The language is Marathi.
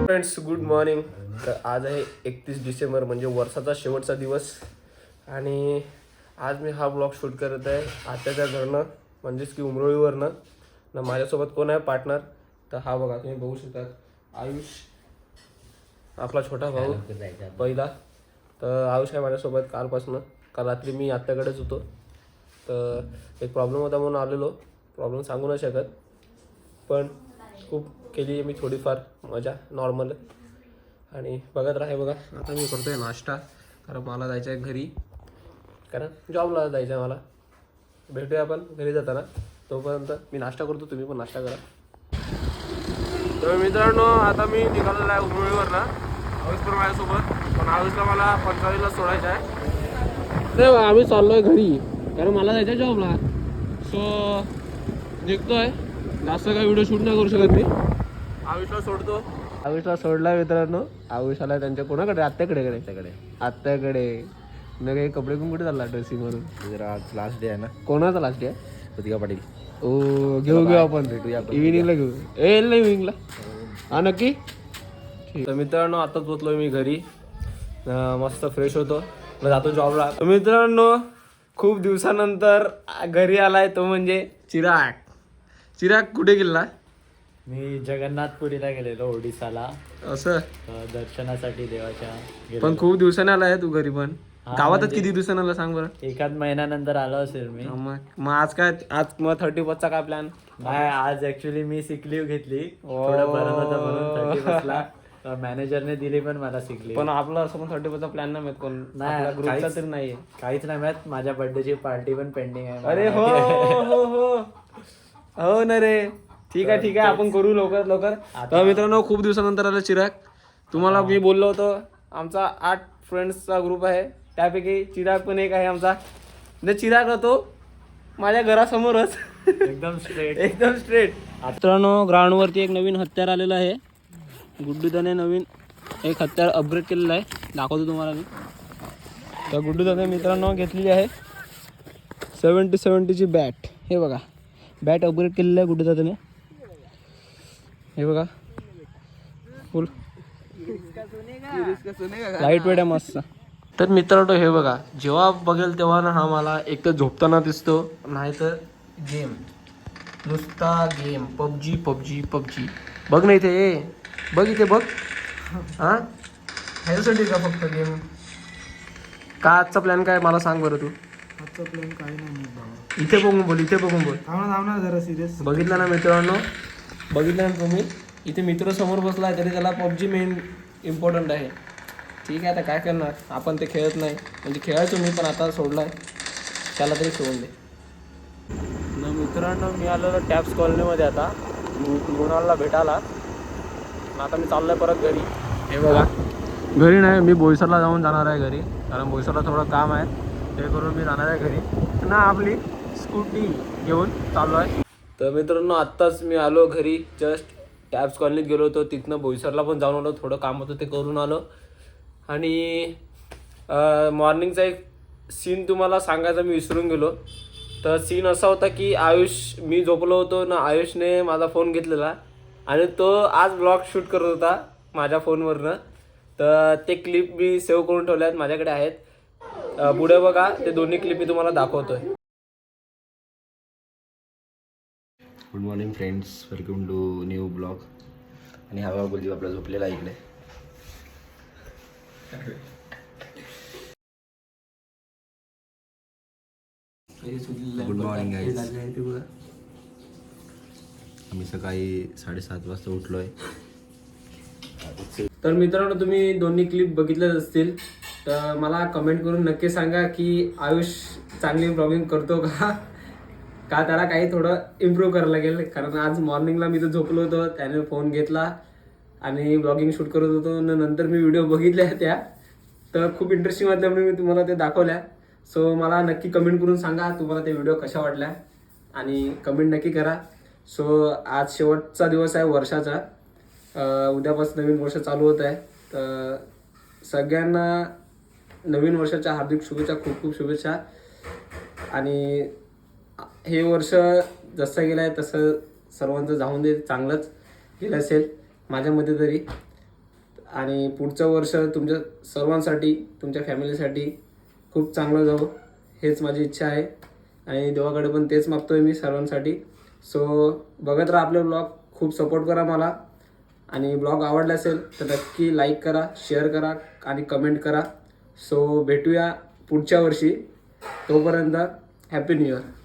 Friends good morning. तर आज आहे 31 डिसेंबर म्हणजे वर्षाचा शेवटचा दिवस आणि आज मी हा ब्लॉग शूट करत आहे आत्याच्या घरनं म्हणजेच की उमरोळीवरनं. ना माझ्यासोबत कोण आहे पार्टनर तर हा बघा तुम्ही बघू शकता आयुष आपला छोटा भाऊ पहिला. तर आयुष आहे माझ्यासोबत कालपासून. काल रात्री मी आत्याकडेच होतो तर एक प्रॉब्लेम होता म्हणून आलेलो. प्रॉब्लेम सांगू नाही शकत पण खूप केली मी थोडीफार मजा नॉर्मल. आणि बघत राहा बघा आता मी करतोय नाश्ता कारण मला जायचं आहे घरी कारण जॉबला जायचं आहे मला. भेटूया आपण घरी जाताना. तोपर्यंत मी नाश्ता करतो तुम्ही पण नाश्ता करा. तर मित्रांनो आता मी निघालेलो आहे उमरोळीवर ना. आयुष पण माझ्यासोबत पण आयुषला मला 45ला सोडायचं आहे. नाही आम्ही चाललोय घरी कारण मला जायचं आहे जॉबला. सो निघतोय. जास्त काही व्हिडिओ शूट नाही करू शकत मी. आयुषला सोडतो. आयुषला सोडला मित्रांनो. आयुष आला त्यांच्या कोणाकडे आत्याकडे आत्याकडे न काही कपडे पण कुठे चालला ड्रेसिंग वरून. जरा लास्ट डे आहे ना. कोणाचा लास्ट आहे? प्रतिका पाटील. ओ घेऊ आपण भेटूया आपण इव्हिनिंगला घेऊ. नाही इव्हिनिंगला हा नक्की. तर मित्रांनो आताच पोचलोय मी घरी. मस्त फ्रेश होतो जातो जॉबला. मित्रांनो खूप दिवसानंतर घरी आलाय तो म्हणजे चिराग. चिराग कुठे गेला? मी जगन्नाथपुरीला गेलेलो ओडिसाला असं दर्शनासाठी देवाच्या पण खूप दिवसाने आलाय तू घरी पण. हा, गावातच म्हणजे किती दिवसाने आला सांग बरं. एकाच महिन्यानंतर आलो असेल मी. मग आज काय आज मग 31चा काय प्लॅन? नाही आज ऍक्च्युली मी सिक लीव्ह घेतली. थोडं बरं होतं म्हणून 31ला मॅनेजरने दिली पण मला सिक लीव्ह. पण आपलं असं पण 31चा प्लॅन नाही माहित कोण नाही ग्रुपचा तरी नाहीये. काहीच नाही माहित. माझ्या बर्थडेची पार्टी पण पेंडिंग आहे. अरे हो हो हो हो ना रे. ठीक आहे आपण करू लवकर. तर मित्रांनो खूप दिवसानंतर आला चिराग. तुम्हाला मी बोललो होतो आमचा 8 फ्रेंड्सचा ग्रुप आहे त्यापैकी चिराग पण एक आहे आमचा. चिराग राहतो माझ्या घरासमोरच एकदम स्ट्रेट. मित्रांनो ग्राउंडवरती एक नवीन हत्यार आलेलं आहे. गुड्डूदाने नवीन एक हत्यार अपग्रेड केलेलं आहे. दाखवतो तुम्हाला मी. तर गुड्डूदाने मित्रांनो घेतलेली आहे 70ची बॅट. हे बघा बॅट अपग्रेड केलेलं आहे गुड्डूदाने. हे बघा फुल लाईट वेट आहे मस्त. तर मित्रांनो हे बघा जेव्हा बघेल तेव्हा ना हा मला एक तर झोपताना दिसतो नाहीतर गेम नुसता गेम पबजी बघ नाही ते बघ इथे बघ. हा ह्याच्यासाठी का फक्त गेम? का आजचा प्लॅन काय मला सांग बरं तू. आजचा प्लॅन काही नाही. इथे बघून बोल थांबणार जरा सिरियस. बघितलं ना मित्रांनो. बघितलं ना तुम्ही इथे मित्र समोर बसला तरी त्याला पबजी मेन इम्पॉर्टंट आहे. ठीक आहे आता काय करणार आपण ते खेळत नाही म्हणजे खेळायचो मी पण आता सोडलाय. त्याला तरी सोडून दे ना. मित्रांनो मी आलेलो टॅप्स कॉलनीमध्ये आता मृणालला भेटायला. आता मी चाललोय परत घरी. हे बघा घरी नाही मी बोईसरला जाणार आहे घरी कारण बोईसरला थोडं काम आहे ते करून मी जाणार आहे घरी ना. आपली स्कूटी घेऊन चाललो आहे. तर मित्रांनो आत्ताच मी आलो घरी. जस्ट टॅप्स कॉलनीत गेलो होतो तिथनं बोईसरला पण जाऊन आलो. थोडं काम होतं ते करून आलो. आणि मॉर्निंगचा एक सीन तुम्हाला सांगायचा मी विसरून गेलो. तर सीन असा होता की मी झोपलो होतो ना. आयुषने माझा फोन घेतलेला आणि तो आज ब्लॉग शूट करत होता माझ्या फोनवरनं. तर ते क्लिप मी सेव्ह करून ठेवल्या आहेत माझ्याकडे आहेत. पुढे बघा ते दोन्ही क्लिप मी तुम्हाला दाखवतोय. Good morning friends, welcome to new blog. आणि हा बघा गुलदीप आपला झोपलेला इकडे. Good morning guys. आम्ही सकाळी 7:30 वाजता उठलोय. तर मित्रांनो तुम्ही दोन्ही क्लिप बघितल्याच असतील. तर मला कमेंट करून नक्की सांगा की आयुष चांगली ब्लॉगिंग करतो का त्याला काही थोडं इम्प्रूव्ह करायला लागेल. कारण आज मॉर्निंगला मी तर झोपलो होतो त्याने फोन घेतला आणि ब्लॉगिंग शूट करत होतो. नंतर मी व्हिडिओ बघितल्या त्या तर खूप इंटरेस्टिंग वाटल्यामुळे मी तुम्हाला ते दाखवल्या. सो मला नक्की कमेंट करून सांगा तुम्हाला ते व्हिडिओ कशा वाटल्या आणि कमेंट नक्की करा. सो आज शेवटचा दिवस आहे वर्षाचा. उद्यापासून नवीन वर्ष चालू होत आहे. तर सगळ्यांना नवीन वर्षाच्या हार्दिक शुभेच्छा. खूप खूप शुभेच्छा. आणि हे वर्ष जसं गेलं आहे तसं सर्वांचं जाऊन दे, चांगलंच गेलं असेल माझ्यामध्ये तरी. आणि पुढचं वर्ष तुमच्या सर्वांसाठी, तुमच्या फॅमिलीसाठी खूप चांगलं जाऊ हेच माझी इच्छा आहे. आणि देवाकडे पण तेच मागतोय मी सर्वांसाठी. सो बघत राहा आपले ब्लॉग, खूप सपोर्ट करा मला. आणि ब्लॉग आवडला असेल तर नक्की लाईक करा, शेअर करा आणि कमेंट करा. सो भेटूया पुढच्या वर्षी. तोपर्यंत हॅपी न्यू इयर.